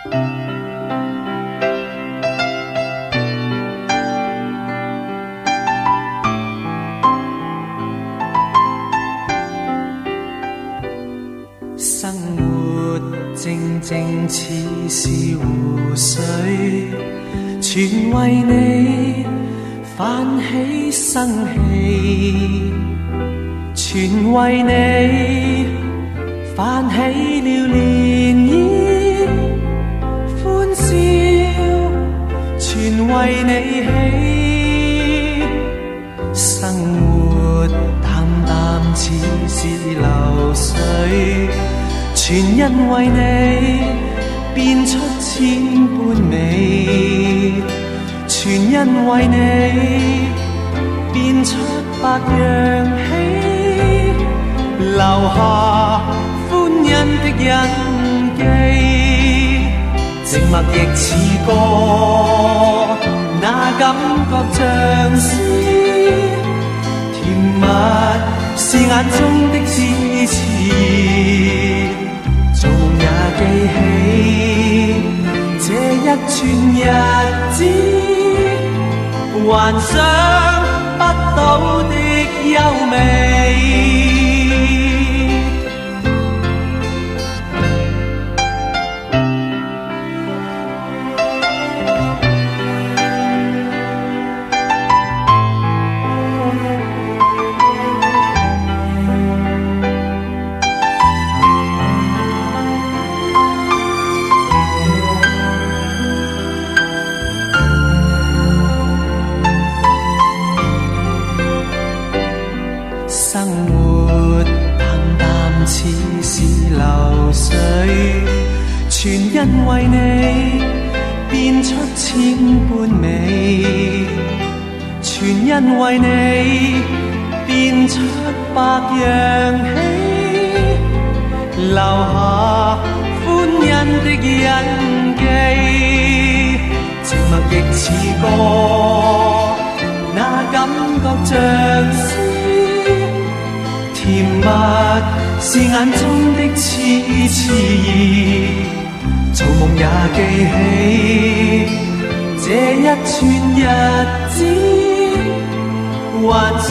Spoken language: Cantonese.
生活靜靜似是湖水，全為你泛起生氣，全為你泛起了漣漪，歡笑全為你起，生活淡淡似是流水，全因為你變出千般美，全因為你變出百樣喜，留下歡欣的印記，靜默亦似歌，那感覺像詩，甜蜜是眼中的痴痴，做夢也記起這一串日子，幻想不到的優美。生活淡淡似是流水，全因為你變出千般美，全因為你變出百樣喜，留下歡欣的印記，靜默亦似歌，那感覺像詩，甜蜜是眼中的痴痴，做夢也記起這一串日子，幻想